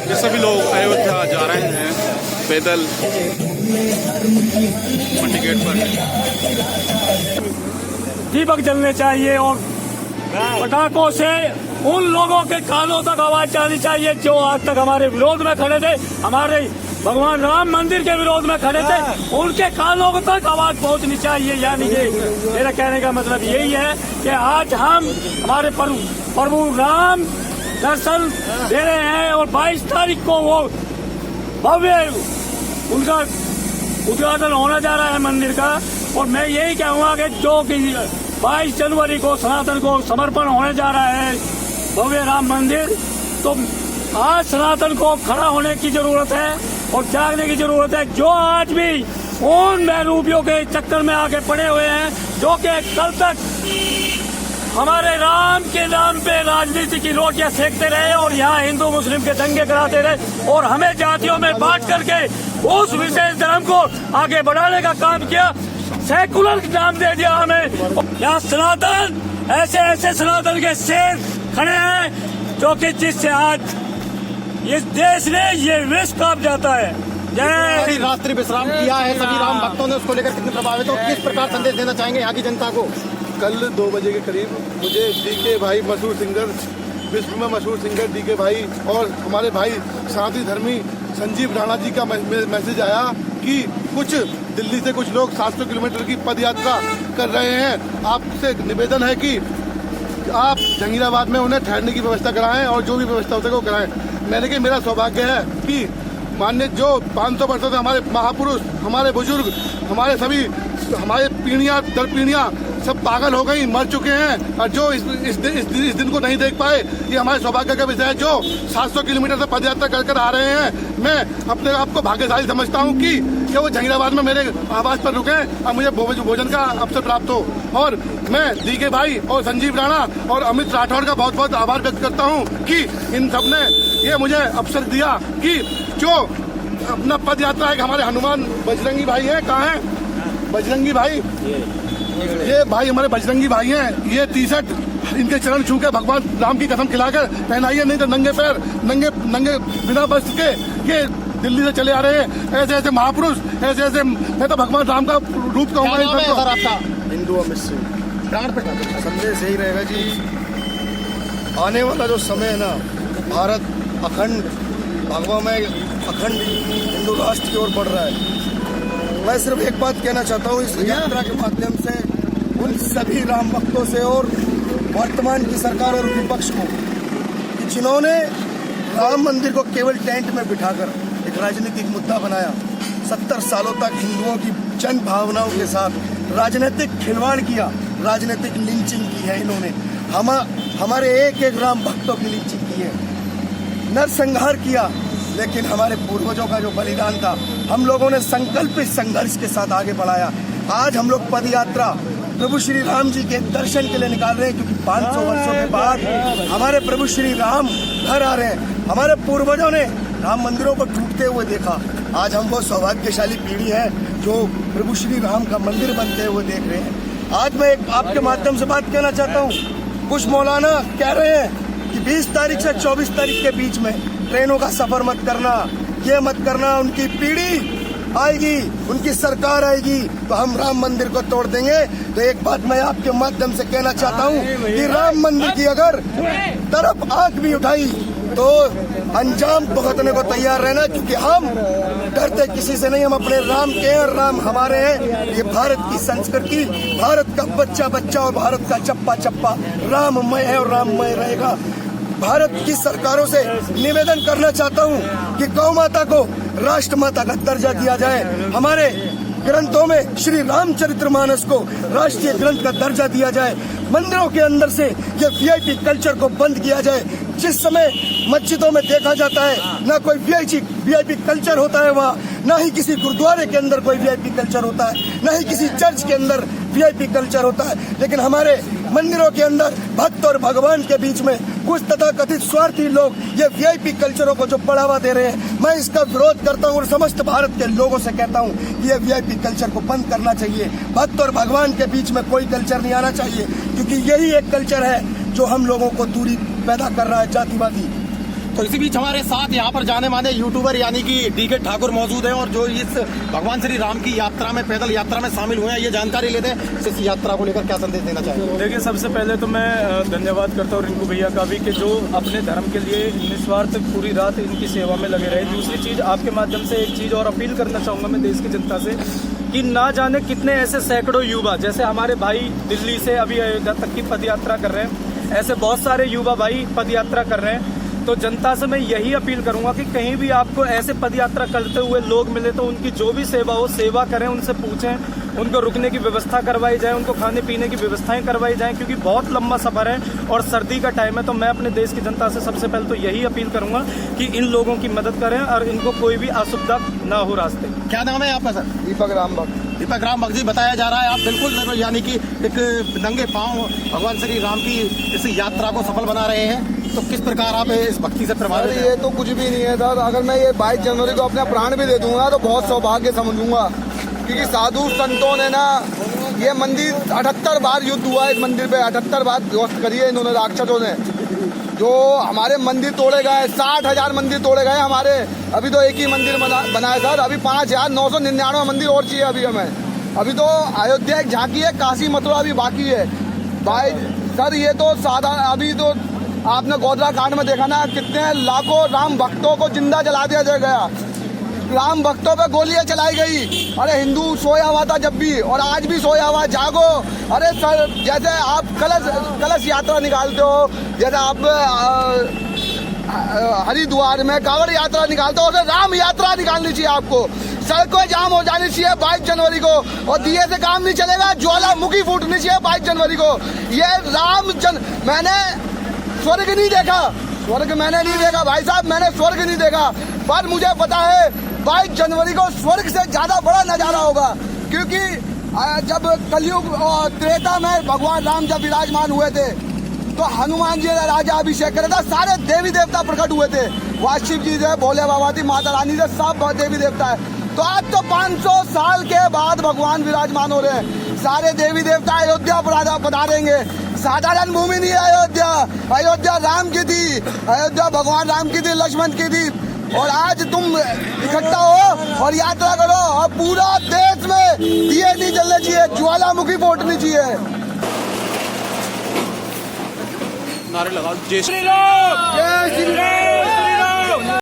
ये सभी लोग अयोध्या जा रहे हैं पैदल मंडी गेट पर। दीपक जलने चाहिए और पटाखों से उन लोगों के कानों तक आवाज जानी चाहिए जो आज तक हमारे विरोध में खड़े थे, हमारे भगवान राम मंदिर के विरोध में खड़े थे, उनके कानों तक आवाज पहुंचनी चाहिए। यानी कि मेरा कहने का मतलब यही है कि आज हम हमारे प्रभु राम दर्शन दे रहे हैं और 22 तारीख को वो भव्य उनका उद्घाटन होने जा रहा है मंदिर का। और मैं यही कहूँगा कि जो कि 22 जनवरी को सनातन को समर्पण होने जा रहा है भव्य राम मंदिर, तो आज सनातन को खड़ा होने की जरूरत है और जागने की जरूरत है। जो आज भी उन बहरूपियों के चक्कर में आके पड़े हुए हैं, जो कि कल तक हमारे राम के नाम पे राजनीति की रोटियां सेकते रहे और यहाँ हिंदू मुस्लिम के दंगे कराते रहे और हमें जातियों में बांट करके उस विशेष धर्म को आगे बढ़ाने का काम किया, सेकुलर नाम दे दिया हमें। यहाँ सनातन ऐसे ऐसे सनातन के शेर खड़े हैं जो कि जिससे आज इस देश ने ये विष कांप जाता है। जय। रात्रि विश्राम किया है सभी राम भक्तों ने, उसको लेकर कितने प्रभावित हो, किस प्रकार संदेश देना चाहेंगे यहाँ की जनता को? कल 2 बजे के करीब मुझे डीके भाई मशहूर सिंगर, विश्व में मशहूर सिंगर डीके भाई और हमारे भाई सनातनी धर्मी संजीव राणा जी का मैसेज आया कि कुछ दिल्ली से कुछ लोग 700 किलोमीटर की पद यात्रा कर रहे हैं। आपसे निवेदन है कि आप जहांगीराबाद में उन्हें ठहरने की व्यवस्था कराएं और जो भी व्यवस्था हो सके वो कराएं। मैंने कि मेरा सौभाग्य है कि मान्य जो 500 वर्षों से हमारे महापुरुष, हमारे बुजुर्ग, हमारे सभी हमारे पीढ़ियां दर पीढ़ियां सब पागल हो गई, मर चुके हैं और जो इस दिन को नहीं देख पाए, ये हमारे सौभाग्य का विषय है। जो 700 किलोमीटर से पदयात्रा कर आ रहे हैं, मैं अपने आप को भाग्यशाली समझता हूँ कि वो जहांगीराबाद में मेरे आवास पर रुके और मुझे भोजन का अवसर प्राप्त हो। और मैं डीके भाई और संजीव राणा और अमित राठौड़ का बहुत बहुत आभार व्यक्त करता हूँ कि इन सब ने ये मुझे अवसर दिया कि जो अपना पद यात्रा है, हमारे हनुमान बजरंगी भाई है, कहाँ है बजरंगी भाई? ये भाई हमारे बजरंगी भाई हैं। ये टी-शर्ट इनके चरण छू के भगवान राम की कसम खिलाकर पहनाइए, नहीं तो नंगे पैर नंगे बिना वस्त्र के ये दिल्ली से चले आ रहे हैं। ऐसे ऐसे महापुरुष, ऐसे ऐसे मैं तो भगवान राम का रूप कहूँगा। हिंदू अमित सिंह संदेश यही रहेगा जी, आने वाला जो समय है ना, भारत अखंड भगवा में अखंड हिंदू राष्ट्र की ओर बढ़ रहा है। मैं सिर्फ एक बात कहना चाहता हूँ इस यात्रा के माध्यम से उन सभी राम भक्तों से और वर्तमान की सरकार और विपक्ष को, जिन्होंने राम मंदिर को केवल टेंट में बिठाकर एक राजनीतिक मुद्दा बनाया, 70 सालों तक हिंदुओं की जन भावनाओं के साथ राजनीतिक खिलवाड़ किया, राजनीतिक लिंचिंग की है इन्होंने। हमारे एक एक राम भक्तों की लिंचिंग की है, नरसंहार किया। लेकिन हमारे पूर्वजों का जो बलिदान था, हम लोगों ने संकल्पित संघर्ष के साथ आगे बढ़ाया। आज हम लोग पद यात्रा प्रभु श्री राम जी के दर्शन के लिए निकाल रहे हैं, क्योंकि 500 वर्षों के बाद हमारे प्रभु श्री राम घर आ रहे हैं। हमारे पूर्वजों ने राम मंदिरों को टूटते हुए देखा। आज हम वो सौभाग्यशाली पीढ़ी है जो प्रभु श्री राम का मंदिर बनते हुए देख रहे हैं। आज मैं एक आपके माध्यम से बात कहना चाहता हूँ, कुछ मौलाना कह रहे हैं कि 20 तारीख से 24 तारीख के बीच में ट्रेनों का सफर मत करना, ये मत करना, उनकी पीढ़ी आएगी, उनकी सरकार आएगी तो हम राम मंदिर को तोड़ देंगे। तो एक बात मैं आपके माध्यम से कहना चाहता हूँ कि राम मंदिर की अगर तरफ आंख भी उठाई तो अंजाम भुगतने को तैयार रहना, क्योंकि हम डरते किसी से नहीं, हम अपने राम के हैं और राम हमारे हैं। ये भारत की संस्कृति, भारत का बच्चा बच्चा और भारत का चप्पा चप्पा राममय है और राममय रहेगा। भारत की सरकारों से निवेदन करना चाहता हूं कि गौ माता को राष्ट्र माता का दर्जा दिया जाए, हमारे ग्रंथों में श्री रामचरितमानस को राष्ट्रीय ग्रंथ का दर्जा दिया जाए, मंदिरों के अंदर से ये वीआईपी कल्चर को बंद किया जाए। जिस समय मस्जिदों में देखा जाता है ना कोई वीआईपी कल्चर होता है वहाँ, ना ही किसी गुरुद्वारे के अंदर कोई वीआईपी कल्चर होता है, ना ही किसी चर्च के अंदर वीआईपी कल्चर होता है, लेकिन हमारे मंदिरों के अंदर भक्त और भगवान के बीच में कुछ तथाकथित स्वार्थी लोग ये वीआईपी कल्चरों को जो बढ़ावा दे रहे हैं, मैं इसका विरोध करता हूँ और समस्त भारत के लोगों से कहता हूँ कि ये वीआईपी कल्चर को बंद करना चाहिए। भक्त और भगवान के बीच में कोई कल्चर नहीं आना चाहिए, क्योंकि यही एक कल्चर है जो हम लोगों को दूरी पैदा कर रहा है जातिवादी। तो इसी बीच हमारे साथ यहाँ पर जाने माने यूट्यूबर यानी कि डीके ठाकुर मौजूद हैं और जो इस भगवान श्री राम की यात्रा में पैदल यात्रा में शामिल हुए हैं, ये जानकारी लेते हैं। इस यात्रा को लेकर क्या संदेश देना चाहेंगे? देखिए, सबसे पहले तो मैं धन्यवाद करता हूँ रिंकू भैया का भी कि जो अपने धर्म के लिए निस्वार्थ पूरी रात इनकी सेवा में लगे रहे। दूसरी चीज़, आपके माध्यम से एक चीज़ और अपील करना चाहूँगा मैं देश की जनता से कि ना जाने कितने ऐसे सैकड़ों युवा, जैसे हमारे भाई दिल्ली से अभी अयोध्या तक की पद यात्रा कर रहे हैं, ऐसे बहुत सारे युवा भाई पद यात्रा कर रहे हैं। तो जनता से मैं यही अपील करूंगा कि कहीं भी आपको ऐसे पदयात्रा करते हुए लोग मिले तो उनकी जो भी सेवा हो, सेवा करें, उनसे पूछें, उनको रुकने की व्यवस्था करवाई जाए, उनको खाने पीने की व्यवस्थाएं करवाई जाएं, क्योंकि बहुत लंबा सफर है और सर्दी का टाइम है। तो मैं अपने देश की जनता से सबसे पहले तो यही अपील करूंगा कि इन लोगों की मदद करें और इनको कोई भी असुविधा ना हो रास्ते। क्या नाम है आपका सर? दीपक राम भक्त। दीपक राम भक्त जी, बताया जा रहा है आप बिल्कुल यानी कि एक नंगे पांव भगवान श्री राम की इस यात्रा को सफल बना रहे हैं। तो किस प्रकार आप इस भक्ति से प्रभावित हैं? ये तो कुछ भी नहीं है सर। अगर मैं ये 22 जनवरी को अपना प्राण भी दे दूंगा तो बहुत सौभाग्य समझूंगा, क्योंकि साधु संतों ने ना ये मंदिर 78 बार युद्ध हुआ है। इस मंदिर पे 78 बार ध्वस्त करी है इन्होंने, राक्षसों ने। जो हमारे मंदिर तोड़े गए, 60,000 मंदिर तोड़े गए हमारे। अभी तो एक ही मंदिर बना है सर। अभी 5,999 मंदिर और चाहिए अभी हमें। अभी तो अयोध्या एक झांकी है, काशी मथुरा भी बाकी है भाई सर। ये तो साधा, अभी तो आपने गोधरा कांड में देखा ना, कितने लाखों राम भक्तों को जिंदा जला दिया गया, राम भक्तों पे गोलियां चलाई गई। अरे हिंदू सोया हुआ था जब भी, और आज भी सोया हुआ, जागो। अरे सर, जैसे आप कलश यात्रा निकालते हो, जैसे आप हरिद्वार में कांवड़ यात्रा निकालते हो, राम यात्रा निकालनी चाहिए आपको। सड़कें जाम हो जानी चाहिए 22 जनवरी को, और दिए से काम नहीं चलेगा, ज्वालामुखी फूटनी चाहिए 22 जनवरी को। ये मैंने स्वर्ग नहीं देखा, स्वर्ग मैंने नहीं देखा भाई साहब, मैंने स्वर्ग नहीं देखा, पर मुझे पता है 22 जनवरी को स्वर्ग से ज्यादा बड़ा नजारा होगा। क्योंकि जब कलयुग और त्रेता में भगवान राम जब विराजमान हुए थे तो हनुमान जी ने राजा अभिषेक करा था, सारे देवी देवता प्रकट हुए थे। वहाँ शिव जी से, भोले बाबा थी, माता रानी से, सब देवी देवता है। तो आज तो 500 साल के बाद भगवान विराजमान हो रहे हैं। सारे देवी देवता अयोध्या पधारेंगे। साधारण भूमि नहीं है अयोध्या, अयोध्या राम की थी, अयोध्या भगवान राम की थी, लक्ष्मण की थी। और आज तुम इकट्ठा हो और यात्रा करो, और पूरा देश में दिए नहीं जलने चाहिए, ज्वालामुखी फूटनी चाहिए। नारे लगाओ, जय श्री जय श्री राम।